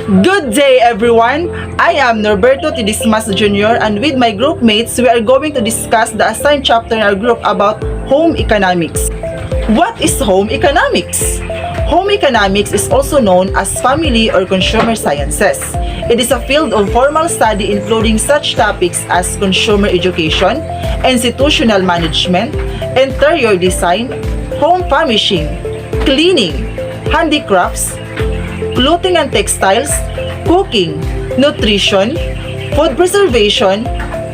Good day everyone! I am Norberto Desmas Jr. and with my group mates, we are going to discuss the assigned chapter in our group about home economics. What is home economics? Home economics is also known as family or consumer sciences. It is a field of formal study including such topics as consumer education, institutional management, interior design, home furnishing, cleaning, handicrafts, clothing and textiles, cooking, nutrition, food preservation,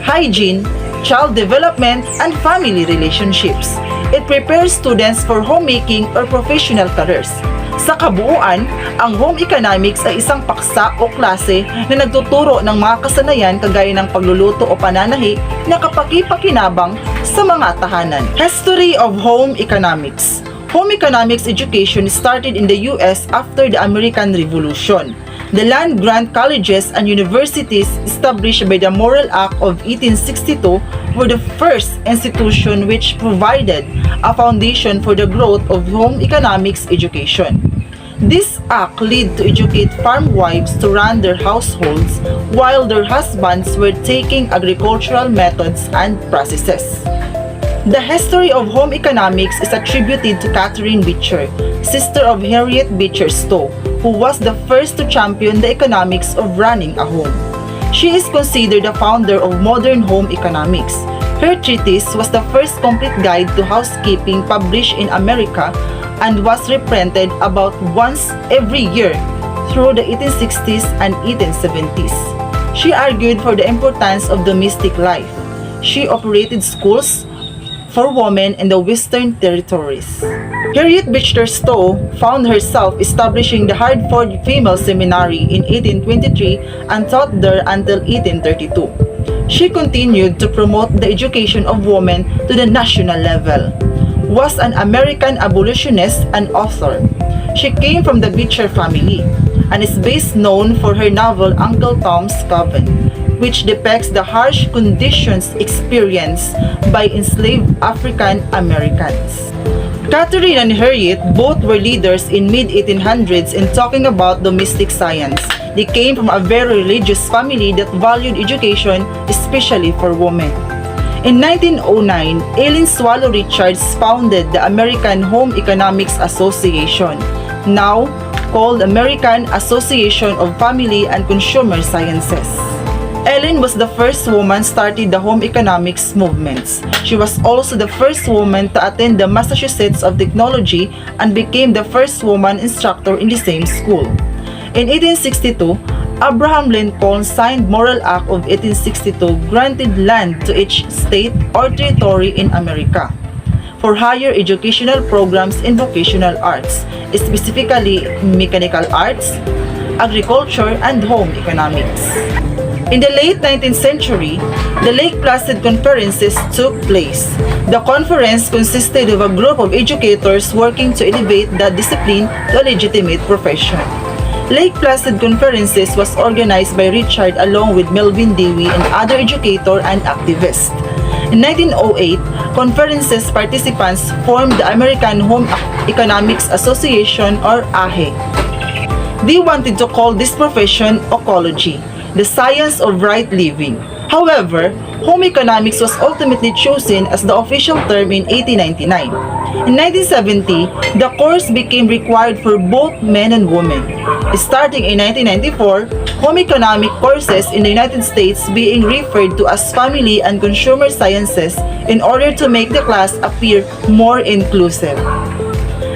hygiene, child development, and family relationships. It prepares students for homemaking or professional careers. Sa kabuuan, ang home economics ay isang paksa o klase na nagtuturo ng mga kasanayan kagaya ng pagluluto o pananahi na kapaki-pakinabang sa mga tahanan. History of home economics. Home economics education started in the U.S. after the American Revolution. The land-grant colleges and universities established by the Morrill Act of 1862 were the first institution which provided a foundation for the growth of home economics education. This act led to educate farm wives to run their households while their husbands were taking agricultural methods and processes. The history of home economics is attributed to Catherine Beecher, sister of Harriet Beecher Stowe, who was the first to champion the economics of running a home. She is considered the founder of modern home economics. Her treatise was the first complete guide to housekeeping published in America and was reprinted about once every year through the 1860s and 1870s. She argued for the importance of domestic life. She operated schools for women in the Western Territories. Harriet Beecher Stowe found herself establishing the Hartford Female Seminary in 1823 and taught there until 1832. She continued to promote the education of women to the national level. Was an American abolitionist and author. She came from the Beecher family and is best known for her novel Uncle Tom's Cabin, which depicts the harsh conditions experienced by enslaved African Americans. Catherine and Harriet both were leaders in mid-1800s in talking about domestic science. They came from a very religious family that valued education, especially for women. In 1909, Ellen Swallow Richards founded the American Home Economics Association, now called American Association of Family and Consumer Sciences. Ellen was the first woman started the home economics movements. She was also the first woman to attend the Massachusetts of Technology and became the first woman instructor in the same school. In 1862, Abraham Lincoln signed Morrill Act of 1862 granted land to each state or territory in America for higher educational programs in vocational arts, specifically mechanical arts, agriculture, and home economics. In the late 19th century, the Lake Placid Conferences took place. The conference consisted of a group of educators working to elevate the discipline to a legitimate profession. Lake Placid Conferences was organized by Richard along with Melvin Dewey and other educators and activists. In 1908, conferences participants formed the American Home Economics Association or AHE. They wanted to call this profession ecology, the science of right living. However, home economics was ultimately chosen as the official term in 1899. In 1970, the course became required for both men and women. Starting in 1994, home economic courses in the United States being referred to as family and consumer sciences in order to make the class appear more inclusive.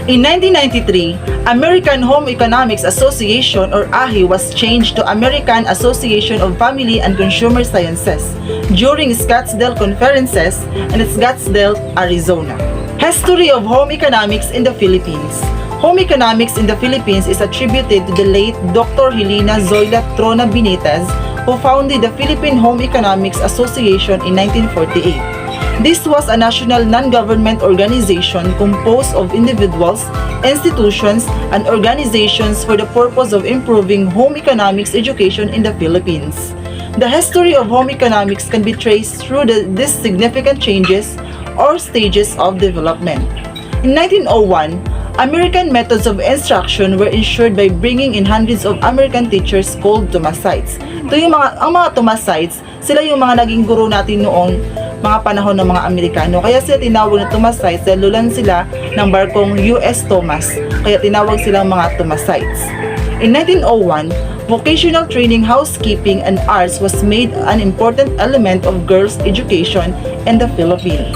In 1993, American Home Economics Association or AHE was changed to American Association of Family and Consumer Sciences during Scottsdale Conferences in Scottsdale, Arizona. History of home economics in the Philippines. Home economics in the Philippines is attributed to the late Dr. Helena Zoila Trona Benitez, who founded the Philippine Home Economics Association in 1948. This was a national non-government organization composed of individuals, institutions, and organizations for the purpose of improving home economics education in the Philippines. The history of home economics can be traced through these significant changes or stages of development. In 1901, American methods of instruction were ensured by bringing in hundreds of American teachers called Thomasites. Ang mga Thomasites, sila yung mga naging guro natin noong mga panahon ng mga Amerikano. Kaya sila tinawag na Thomasites dahil lulan sila ng barkong US Thomas. Kaya tinawag silang mga Thomasites. In 1901, vocational training, housekeeping, and arts was made an important element of girls' education in the Philippines.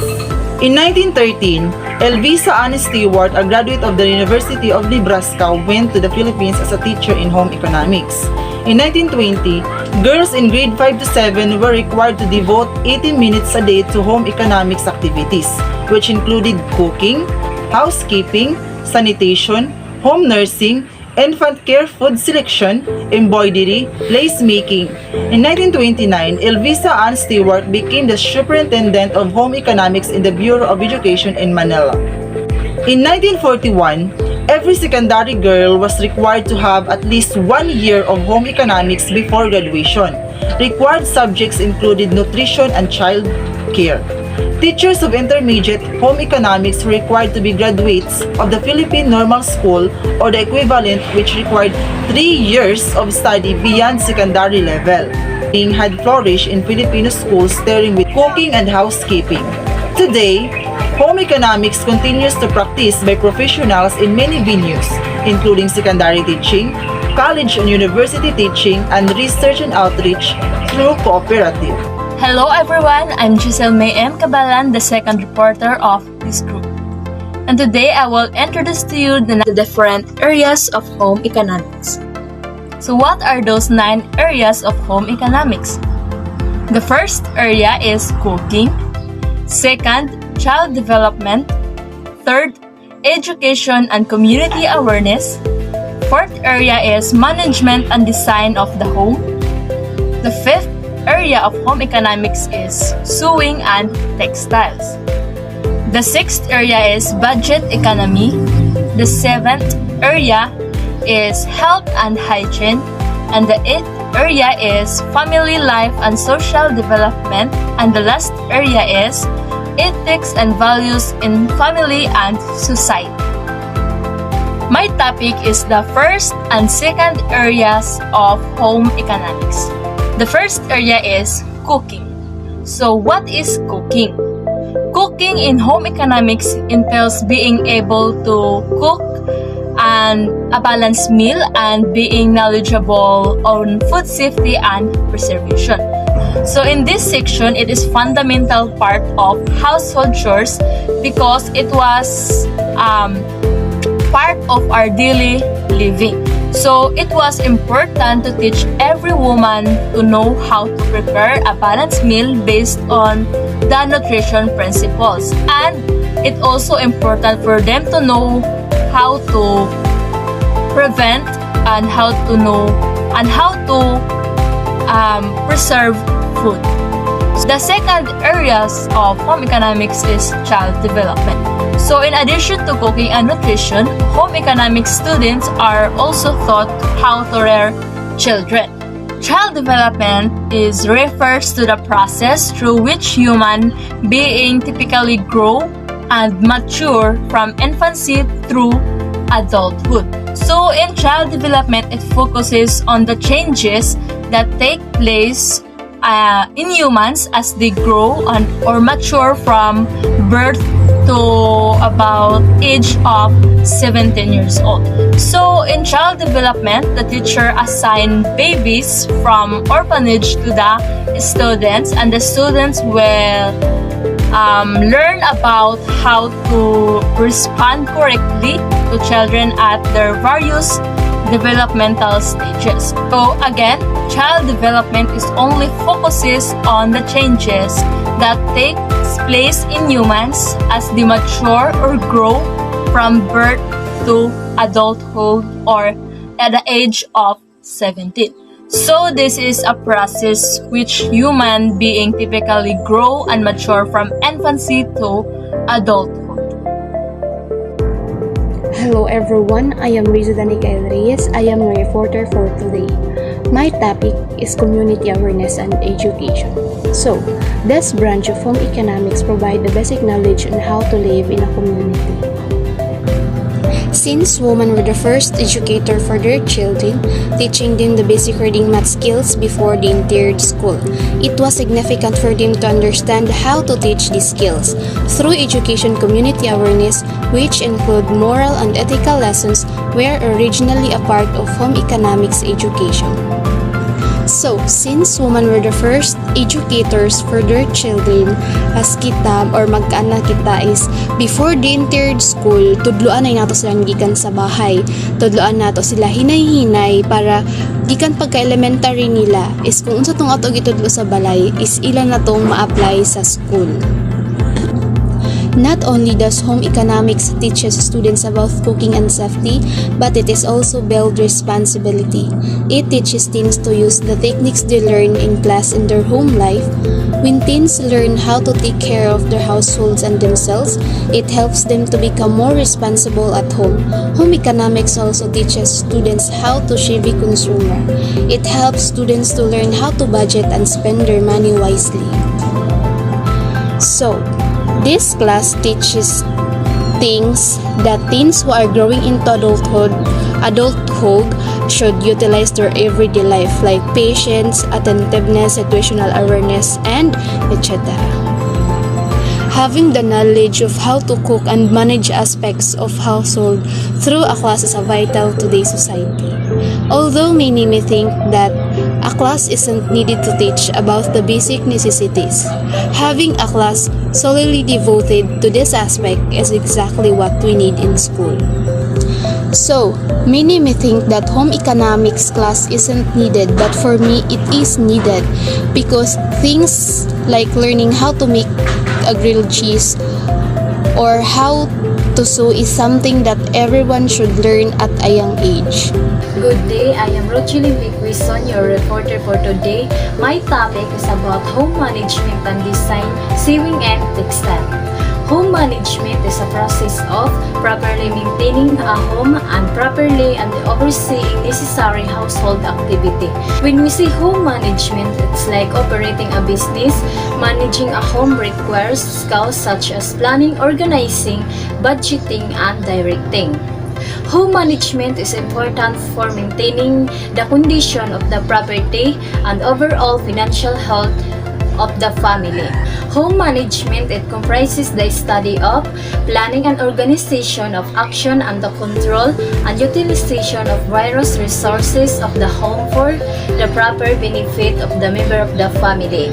In 1913, Elvisa Ann Stewart, a graduate of the University of Nebraska, went to the Philippines as a teacher in home economics. In 1920, girls in grade 5 to 7 were required to devote 80 minutes a day to home economics activities, which included cooking, housekeeping, sanitation, home nursing, infant care, food selection, embroidery, lace making. In 1929, Elvisa Ann Stewart became the superintendent of home economics in the Bureau of Education in Manila. In 1941, every secondary girl was required to have at least 1 year of home economics before graduation. Required subjects included nutrition and child care. Teachers of intermediate home economics were required to be graduates of the Philippine Normal School or the equivalent, which required 3 years of study beyond secondary level. Had flourished in Filipino schools starting with cooking and housekeeping. Today, home economics continues to practice by professionals in many venues, including secondary teaching, college and university teaching, and research and outreach through cooperative. Hello everyone, I'm Jeziel Cabalan, the second reporter of this group. And today I will introduce to you the different areas of home economics. So what are those 9 areas of home economics? The first area is cooking. Second, child development. Third, education and community awareness. Fourth area is management and design of the home. The fifth area of home economics is sewing and textiles. The sixth area is budget economy. The seventh area is health and hygiene. And the eighth area is family life and social development. And the last area is ethics and values in family and society. My topic is the first and second areas of home economics. The first area is cooking. So what is cooking? Cooking in home economics entails being able to cook and a balanced meal and being knowledgeable on food safety and preservation. So in this section, it is fundamental part of household chores because it was part of our daily living. So it was important to teach every woman to know how to prepare a balanced meal based on the nutrition principles. And it's also important for them to know how to prevent and how to know and how to preserve food. The second areas of home economics is child development. So in addition to cooking and nutrition, home economics students are also taught how to rear children. Child development refers to the process through which human being typically grow and mature from infancy through adulthood. So in child development, it focuses on the changes that take place in humans as they grow or mature from birth to about age of 17 years old. So in child development, the teacher assign babies from orphanage to the students, and the students will learn about how to respond correctly to children at their various developmental stages. So again, child development is only focuses on the changes that take place in humans as they mature or grow from birth to adulthood or at the age of 17. So this is a process which human being typically grow and mature from infancy to adulthood. Hello everyone, I am Rizza and Reyes. I am your reporter for today. My topic is community awareness and education. So, this branch of home economics provide the basic knowledge on how to live in a community. Since women were the first educator for their children, teaching them the basic reading math skills before they entered school, it was significant for them to understand how to teach these skills through education community awareness, which include moral and ethical lessons were originally a part of home economics education. So, since women were the first educators for their children, as kita or magkaanak kita is, before they entered school, tudloan ay nato silang gikan sa bahay. Tudloan nato sila hinay-hinay para gikan pagka-elementary nila is kung unsa tong ato gitudlo sa balay is ilan na tong ma-apply sa school. Not only does home economics teaches students about cooking and safety, but it is also build responsibility. It teaches teens to use the techniques they learn in class in their home life. When teens learn how to take care of their households and themselves, it helps them to become more responsible at home. Home economics also teaches students how to be consumer. It helps students to learn how to budget and spend their money wisely. So, this class teaches things that teens who are growing into adulthood should utilize their everyday life, like patience, attentiveness, situational awareness, and etc. Having the knowledge of how to cook and manage aspects of household through a class is vital to today's society. Although many may think that a class isn't needed to teach about the basic necessities, having a class solely devoted to this aspect is exactly what we need in school. So, many may think that home economics class isn't needed, but for me, it is needed because things like learning how to make a grilled cheese or how to sew is something that everyone should learn at a young age. Good day, I am Rojelyn Cuizon, your reporter for today. My topic is about home management and design, sewing and textile. Home management is a process of properly maintaining a home and properly and overseeing necessary household activity. When we say home management, it's like operating a business. Managing a home requires skills such as planning, organizing, budgeting, and directing. Home management is important for maintaining the condition of the property and overall financial health of the family. Home management, it comprises the study of, planning and organization of action and the control and utilization of various resources of the home for the proper benefit of the member of the family.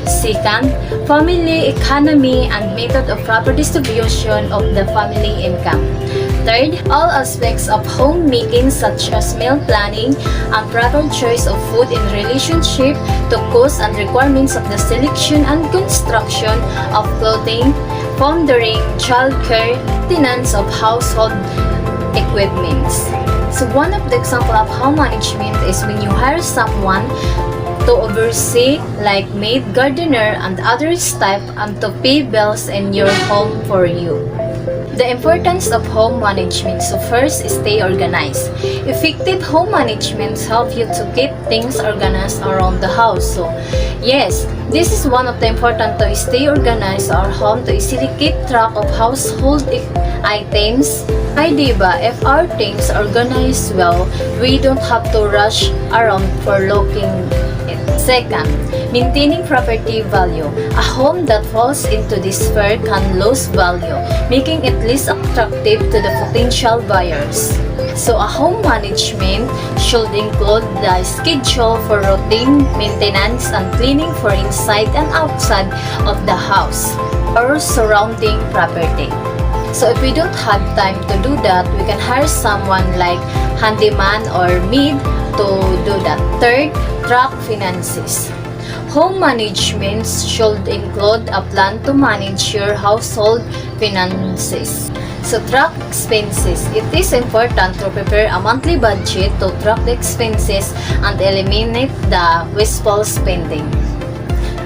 Second, family economy and method of proper distribution of the family income. Third, all aspects of homemaking such as meal planning and proper choice of food in relationship to cost and requirements of the selection and construction of clothing, pondering, childcare, maintenance of household equipments. So one of the example of home management is when you hire someone to oversee like maid, gardener, and others type and to pay bills in your home for you. The importance of home management. So first, stay organized. Effective home management helps you to keep things organized around the house. So yes, this is one of the important to stay organized our home to easily keep track of household items. Ay diba, if our things are organized well, we don't have to rush around for looking it. Second, maintaining property value. A home that falls into despair can lose value, making it less attractive to the potential buyers. So a home management should include the schedule for routine maintenance and cleaning for inside and outside of the house or surrounding property. So if we don't have time to do that, we can hire someone like handyman or maid to do that. Third, track finances. Home management should include a plan to manage your household finances. So track expenses. It is important to prepare a monthly budget to track the expenses and eliminate the wasteful spending.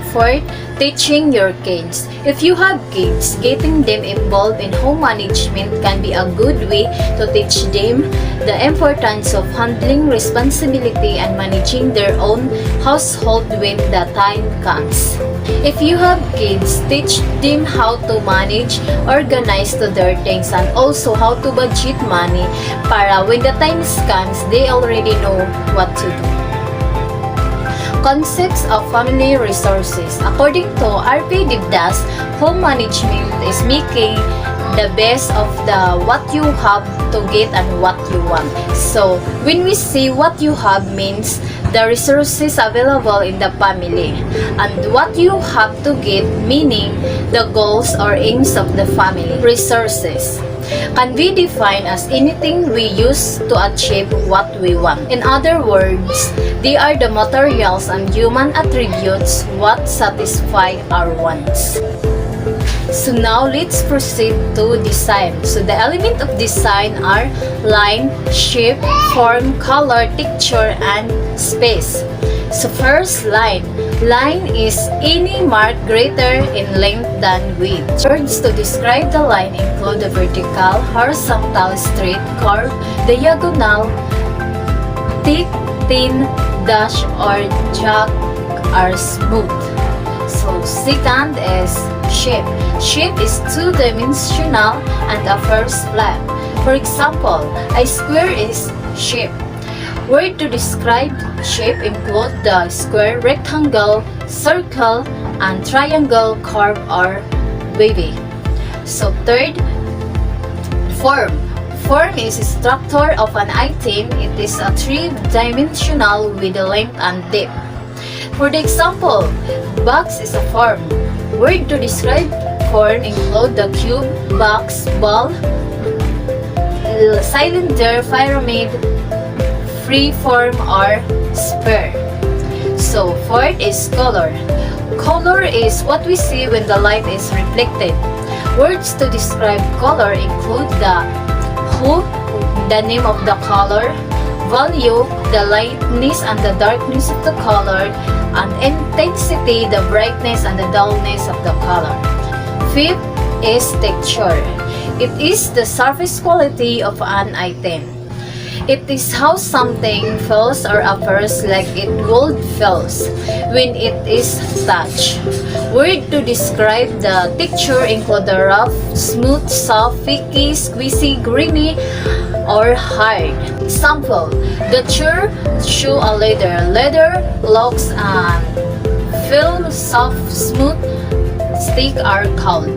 Fourth, Teaching your kids. If you have kids, getting them involved in home management can be a good way to teach them the importance of handling responsibility and managing their own household when the time comes. If you have kids, teach them how to manage, organize to their things, and also how to budget money para when the time comes, they already know what to do. Concepts of family resources. According to R.P. Divdas, home management is making the best of the what you have to get and what you want. So, when we say what you have means the resources available in the family, and what you have to get meaning the goals or aims of the family. Resources can be defined as anything we use to achieve what we want. In other words, they are the materials and human attributes what satisfy our wants. So now let's proceed to design. So the element of design are line, shape, form, color, texture, and space. So first, line. Line is any mark greater in length than width. Words to describe the line include the vertical, horizontal, straight, curve, diagonal, thick, thin, dash, or jog, are smooth. So second is shape. Shape is two-dimensional and offers flat. For example, a square is shape. Words to describe shape include the square, rectangle, circle, and triangle, curve, or wavy. So third, form. Form is a structure of an item. It is a three-dimensional with the length and depth. For the example, box is a form. Words to describe form include the cube, box, ball, cylinder, pyramid, free form, or sphere. So fourth is color. Color is what we see when the light is reflected. Words to describe color include the hue, the name of the color, value, the lightness and the darkness of the color, and intensity, the brightness and the dullness of the color. Fifth is texture. It is the surface quality of an item. It is how something feels or appears like it would feels when it is touched. Words to describe the texture include the rough, smooth, soft, flaky, squishy, grainy, or hard. Example, the chair shoe a leather. Leather looks and feel soft, smooth, stick, or cold.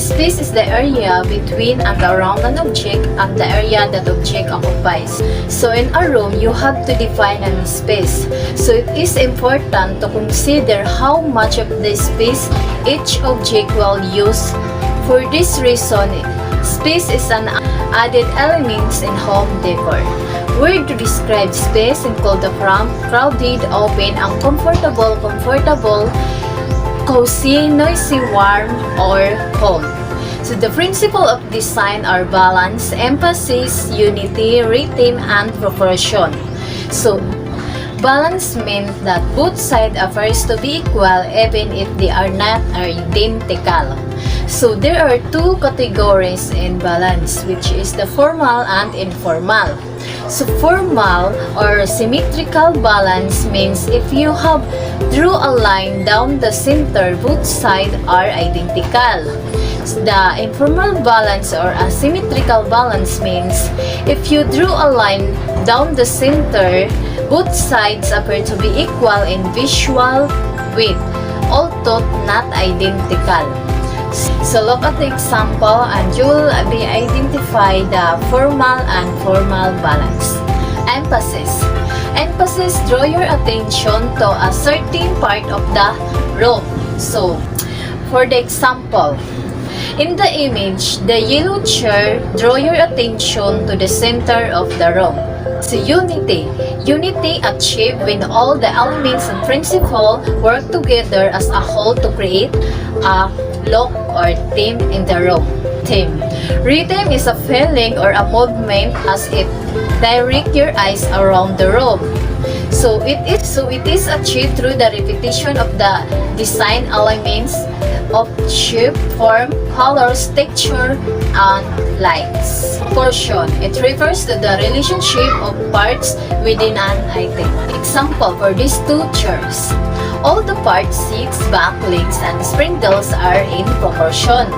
Space is the area between and around an object and the area that object occupies. So in a room, you have to define an space. So it is important to consider how much of the space each object will use. For this reason, space is an added element in home decor. Words to describe space include the crowded, open, uncomfortable, comfortable, cozy, noisy, warm, or cold. So the principle of design are balance, emphasis, unity, rhythm, and proportion. So balance means that both sides appears to be equal even if they are not identical. So there are two categories in balance, which is the formal and informal. So formal or symmetrical balance means if you have drew a line down the center, both sides are identical. The informal balance or asymmetrical balance means if you drew a line down the center, both sides appear to be equal in visual width, although not identical. So look at the example and you will be identify the formal and formal balance. Emphasis. Emphasis draw your attention to a certain part of the room. So, for the example, in the image, the yellow chair draw your attention to the center of the room. So unity. Unity achieved when all the elements and principles work together as a whole to create a look or theme in the room. Theme. Rhythm is a feeling or a movement as it direct your eyes around the room. So it is achieved through the repetition of the design elements of shape, form, colors, texture, and lights. Portion. It refers to the relationship of parts within an item. Example for these two chairs. All the parts, seats, back, legs, and spindles are in proportion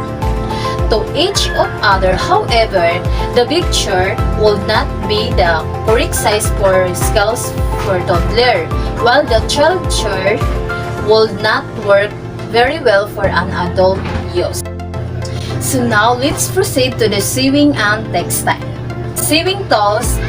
to each of other. However, the big chair will not be the correct size for scales for toddler, while the child chair will not work very well for an adult use. So now let's proceed to the sewing and textile. Sewing tools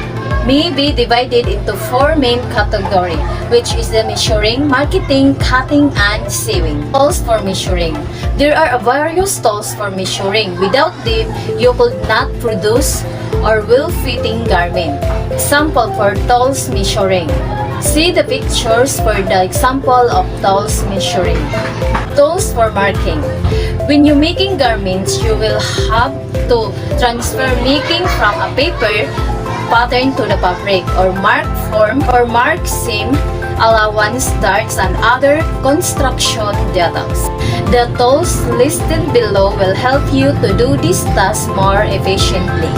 may be divided into four main categories, which is the measuring, marketing, cutting, and sewing. Tools for measuring. There are various tools for measuring. Without them, you could not produce or well-fitting garment. Example for tools measuring. See the pictures for the example of tools measuring. Tools for marking. When you're making garments, you will have to transfer making from a paper pattern to the fabric or mark form or mark seam, allowance, darts, and other construction details. The tools listed below will help you to do this task more efficiently.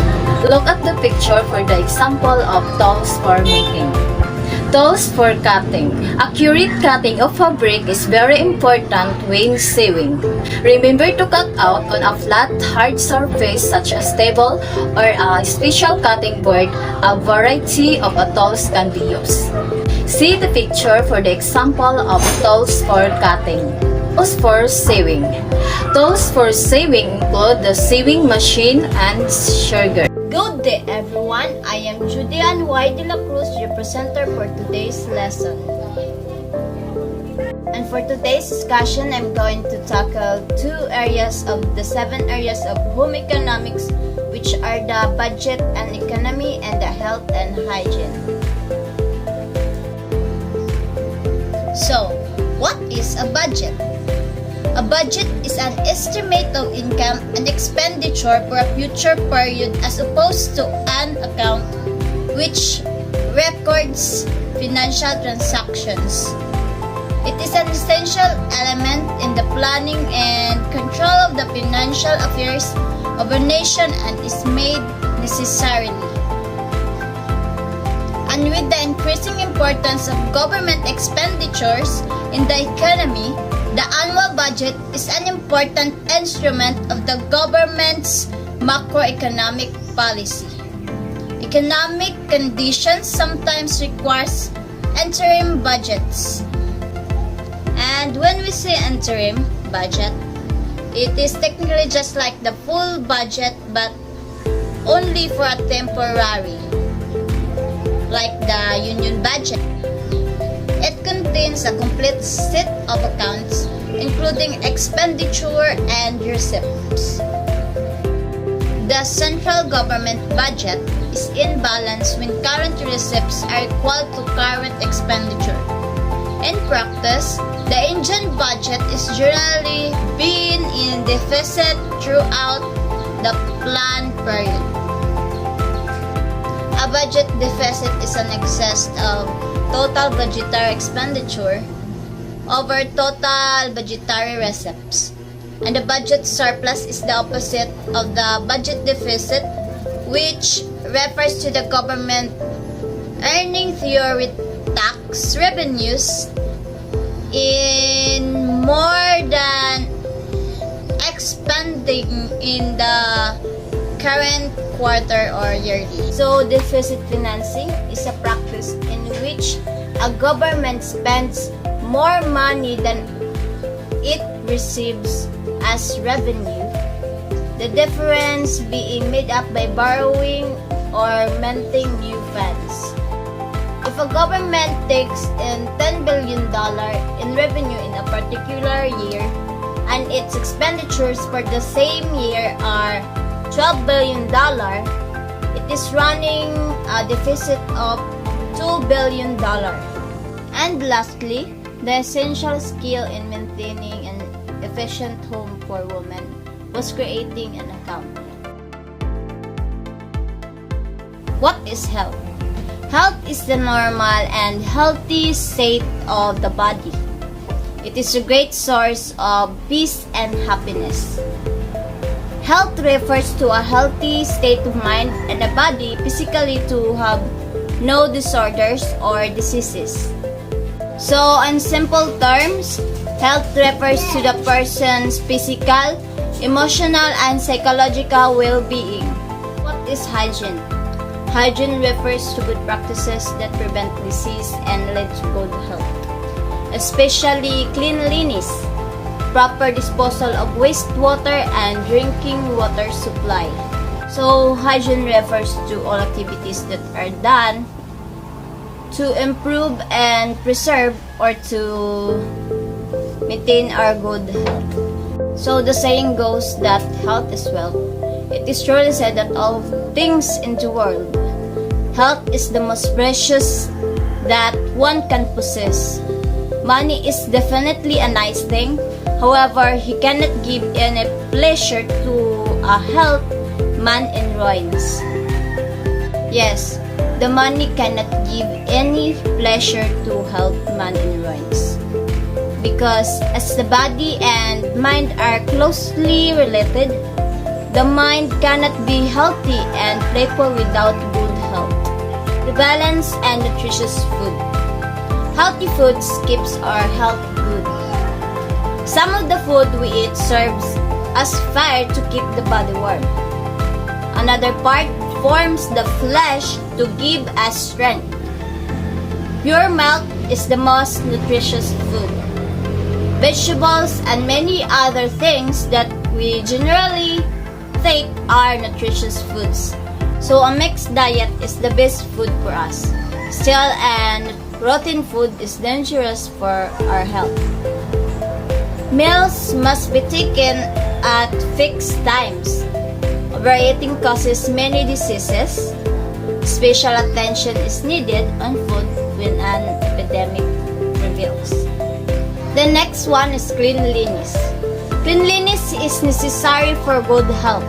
Look at the picture for the example of tools for making. Tools for cutting. Accurate cutting of fabric is very important when sewing. Remember to cut out on a flat, hard surface such as table or a special cutting board. A variety of tools can be used. See the picture for the example of tools for cutting. Tools for sewing. Tools for sewing include the sewing machine and sugar. Good day everyone, I am Judy and Dela Cruz, your presenter for today's lesson. And for today's discussion, I'm going to tackle two areas of the 7 areas of home economics, which are the budget and economy and the health and hygiene. So, what is a budget? A budget is an estimate of income and expenditure for a future period as opposed to an account which records financial transactions. It is an essential element in the planning and control of the financial affairs of a nation and is made necessarily. And with the increasing importance of government expenditures in the economy, the annual budget is an important instrument of the government's macroeconomic policy. Economic conditions sometimes requires interim budgets. And when we say interim budget, it is technically just like the full budget but only for a temporary, like the union budget. It contains a complete set of accounts, including expenditure and receipts. The central government budget is in balance when current receipts are equal to current expenditure. In practice, the Indian budget is generally being in deficit throughout the planned period. A budget deficit is an excess of total budgetary expenditure over total budgetary receipts. And the budget surplus is the opposite of the budget deficit, which refers to the government earning theory tax revenues in more than expending in the current quarter or yearly. So deficit financing is a practice in which a government spends more money than it receives as revenue, the difference being made up by borrowing or minting new funds. If a government takes in $10 billion in revenue in a particular year and its expenditures for the same year are $12 billion, it is running a deficit of $2 billion. And lastly, the essential skill in maintaining an efficient home for women was creating an account. What is health? Health is the normal and healthy state of the body. It is a great source of peace and happiness. Health refers to a healthy state of mind and the body physically to have no disorders or diseases. So, in simple terms, health refers to the person's physical, emotional, and psychological well-being. What is hygiene? Hygiene refers to good practices that prevent disease and lead to good health, especially cleanliness, proper disposal of wastewater, and drinking water supply. So, hygiene refers to all activities that are done to improve and preserve or to maintain our good health. So, the saying goes that health is wealth. It is truly said that all things in the world, health is the most precious that one can possess. Money is definitely a nice thing. However, he cannot give any pleasure to a health man in ruins. Yes, the money cannot give any pleasure to health man in ruins. Because as the body and mind are closely related, the mind cannot be healthy and playful without good health. The balanced and nutritious food. Healthy foods keeps our health good. Some of the food we eat serves as fire to keep the body warm. Another part forms the flesh to give us strength. Pure milk is the most nutritious food. Vegetables and many other things that we generally think are nutritious foods. So a mixed diet is the best food for us. Stale and rotten food is dangerous for our health. Meals must be taken at fixed times. Overeating causes many diseases. Special attention is needed on food when an epidemic prevails. The next one is cleanliness. Cleanliness is necessary for good health.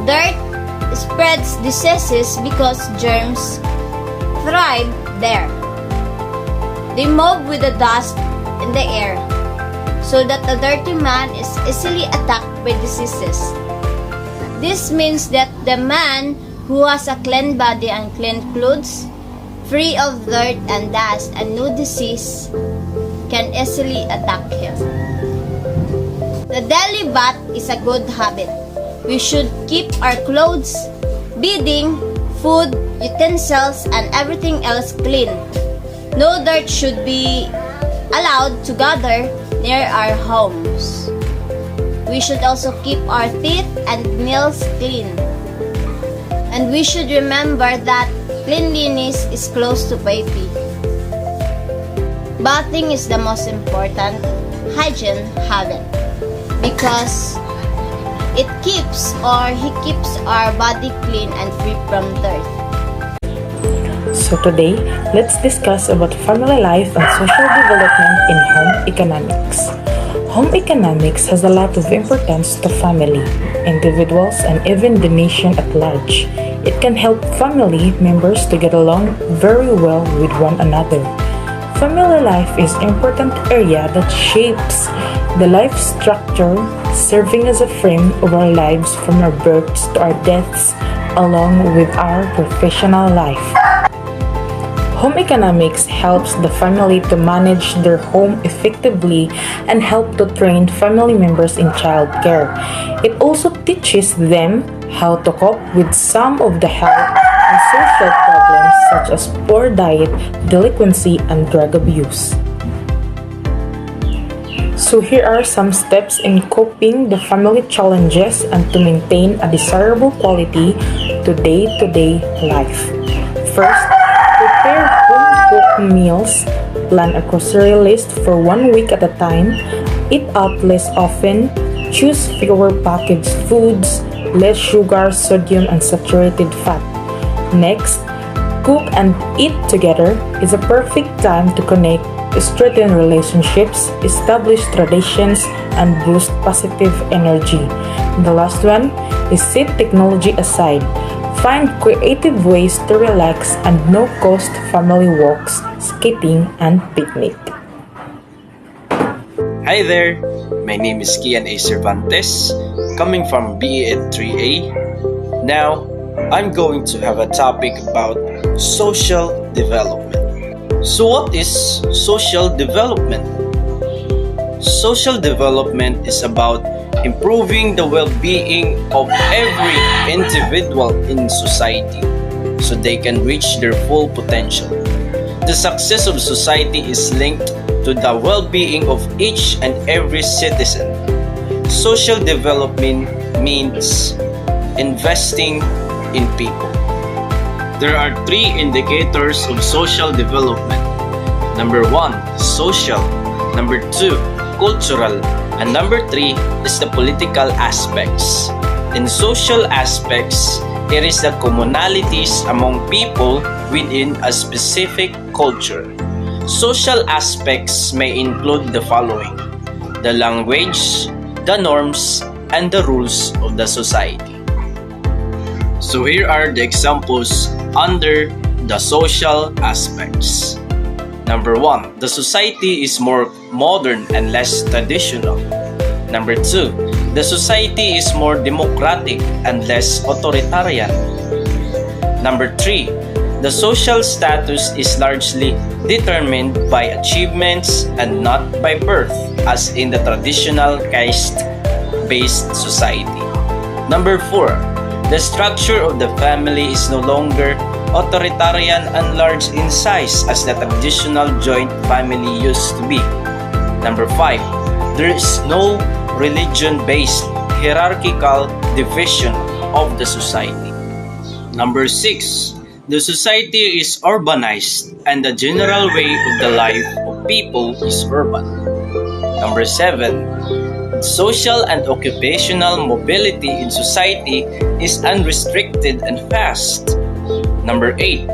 Dirt spreads diseases because germs thrive there. They move with the dust in the air, so that a dirty man is easily attacked by diseases. This means that the man who has a clean body and clean clothes, free of dirt and dust and no disease, can easily attack him. The daily bath is a good habit. We should keep our clothes, bedding, food, utensils, and everything else clean. No dirt should be allowed to gather near our homes. We should also keep our teeth and nails clean. And we should remember that cleanliness is close to piety. Bathing is the most important hygiene habit because it keeps our body clean and free from dirt. So today, let's discuss about family life and social development in home economics. Home economics has a lot of importance to family, individuals, and even the nation at large. It can help family members to get along very well with one another. Family life is an important area that shapes the life structure, serving as a frame of our lives from our births to our deaths, along with our professional life. Home economics helps the family to manage their home effectively and help to train family members in child care. It also teaches them how to cope with some of the health and social problems such as poor diet, delinquency, and drug abuse. So here are some steps in coping the family challenges and to maintain a desirable quality to day-to-day life. First, prepare home-cooked meals. Plan a grocery list for 1 week at a time. Eat out less often. Choose fewer packaged foods, less sugar, sodium, and saturated fat. Next, cook and eat together is a perfect time to connect, strengthen relationships, establish traditions, and boost positive energy. The last one is set technology aside. find creative ways to relax and no-cost family walks, skating, and picnic. Hi there, my name is Kian Cervantes, coming from BE 3A. Now, I'm going to have a topic about social development. So what is social development? Social development is about improving the well-being of every individual in society so they can reach their full potential. The success of society is linked to the well-being of each and every citizen. Social development means investing in people. There are 3 indicators of social development. Number 1, social. Number 2, cultural. And number 3 is the political aspects. In social aspects, it is the commonalities among people within a specific culture. Social aspects may include the following: the language, the norms, and the rules of the society. So here are the examples under the social aspects. Number 1, the society is more modern and less traditional. Number 2, the society is more democratic and less authoritarian. Number 3, the social status is largely determined by achievements and not by birth, as in the traditional caste-based society. Number 4, the structure of the family is no longer authoritarian and large in size as the traditional joint family used to be. Number 5, there is no religion-based hierarchical division of the society. Number 6, the society is urbanized and the general way of the life of people is urban. Number 7, social and occupational mobility in society is unrestricted and fast. Number 8,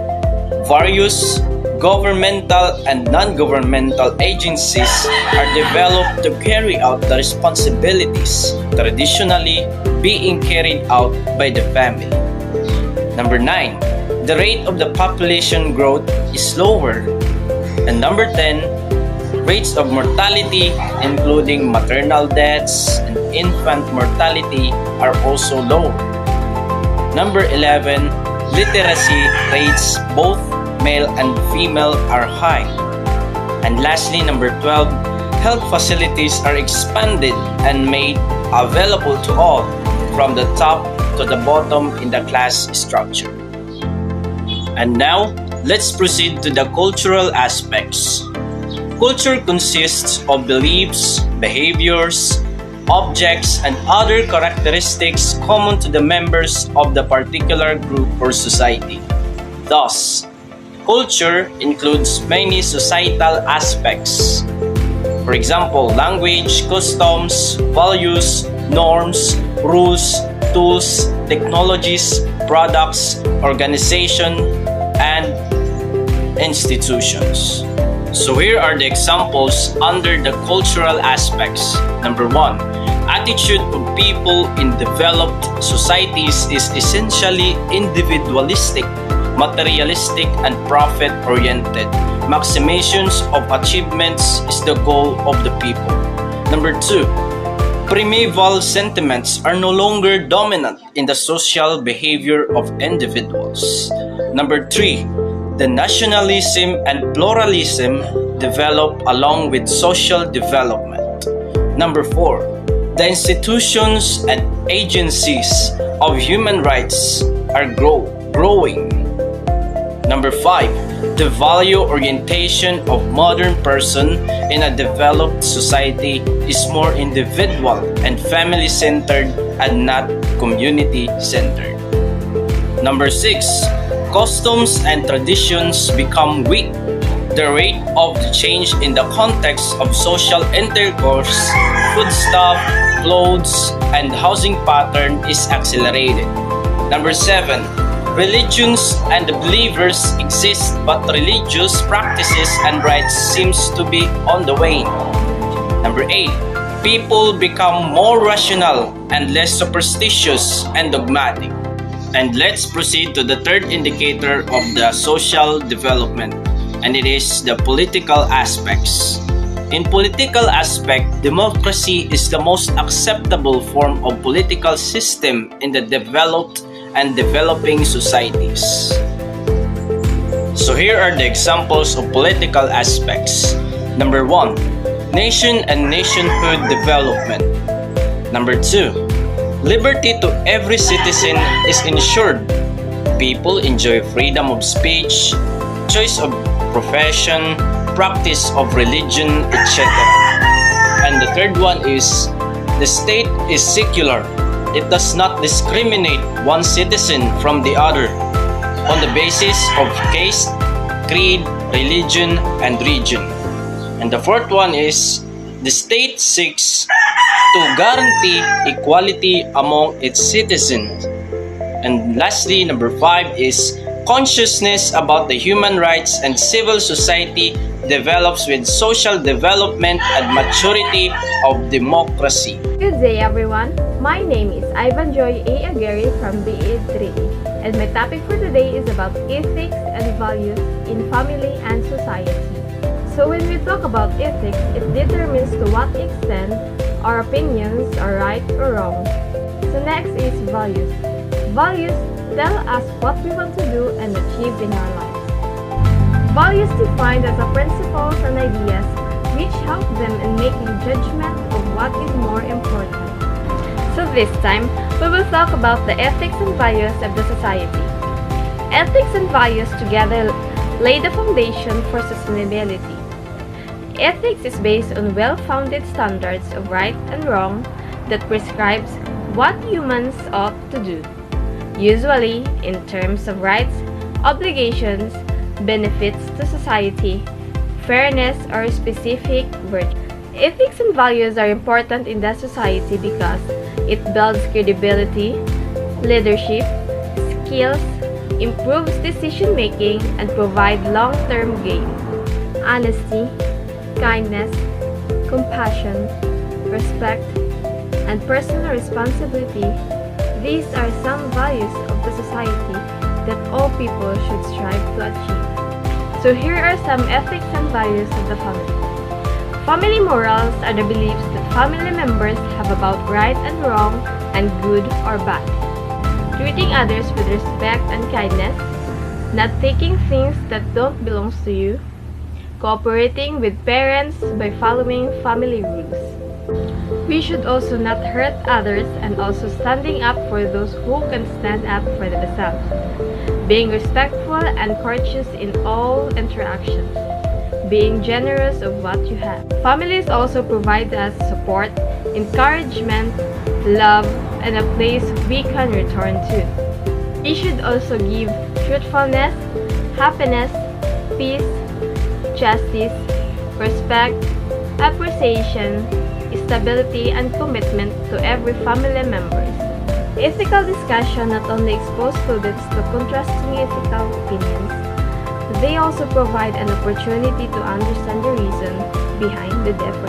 various governmental and non-governmental agencies are developed to carry out the responsibilities traditionally being carried out by the family. Number 9, the rate of the population growth is slower. And number 10, rates of mortality, including maternal deaths and infant mortality, are also low. Number 11, literacy rates, both male and female, are high. And lastly, number 12, health facilities are expanded and made available to all, from the top to the bottom in the class structure. And now, let's proceed to the cultural aspects. Culture consists of beliefs, behaviors, objects, and other characteristics common to the members of the particular group or society. Thus, culture includes many societal aspects. For example, language, customs, values, norms, rules, tools, technologies, products, organization, and institutions. So here are the examples under the cultural aspects. Number 1, attitude of people in developed societies is essentially individualistic, materialistic, and profit-oriented. Maximizations of achievements is the goal of the people. Number 2, primeval sentiments are no longer dominant in the social behavior of individuals. Number 3, the nationalism and pluralism develop along with social development. Number 4, the institutions and agencies of human rights are growing. Number 5, the value orientation of modern person in a developed society is more individual and family-centered and not community-centered. Number 6, customs and traditions become weak. The rate of the change in the context of social intercourse, foodstuff, clothes, and housing pattern is accelerated. Number 7, religions and the believers exist, but religious practices and rites seems to be on the wane. Number 8, people become more rational and less superstitious and dogmatic. And let's proceed to the third indicator of the social development, and it is the political aspects. In political aspect, democracy is the most acceptable form of political system in the developed and developing societies. So here are the examples of political aspects. Number 1, nation and nationhood development. Number 2, liberty to every citizen is ensured. People enjoy freedom of speech, choice of profession, practice of religion, etc. And the third one is the state is secular. It does not discriminate one citizen from the other on the basis of caste, creed, religion, and region. And the fourth one is the state seeks to guarantee equality among its citizens. And lastly, number 5 is consciousness about the human rights and civil society develops with social development and maturity of democracy. Good day everyone, my name is Joy Aguirre from BE 3A and my topic for today is about ethics and values in family and society. So when we talk about ethics, it determines to what extent our opinions are right or wrong. So next is values. Values tell us what we want to do and achieve in our lives. Values defined as a principles and ideas which help them in making judgment of what is more important. So this time, we will talk about the ethics and values of the society. Ethics and values together lay the foundation for sustainability. Ethics is based on well-founded standards of right and wrong that prescribes what humans ought to do, usually in terms of rights, obligations, benefits to society, fairness, or specific virtue. Ethics and values are important in the society because it builds credibility, leadership, skills, improves decision-making, and provides long-term gain. Honesty, kindness, compassion, respect, and personal responsibility. These are some values of the society that all people should strive to achieve. So here are some ethics and values of the family. Family morals are the beliefs that family members have about right and wrong and good or bad. Treating others with respect and kindness, not taking things that don't belong to you, cooperating with parents by following family rules. We should also not hurt others and also standing up for those who can stand up for themselves. Being respectful and courteous in all interactions. Being generous of what you have. Families also provide us support, encouragement, love, and a place we can return to. We should also give truthfulness, happiness, peace, justice, respect, appreciation, stability, and commitment to every family member. Ethical discussion not only exposes students to contrasting ethical opinions, they also provide an opportunity to understand the reason behind the difference.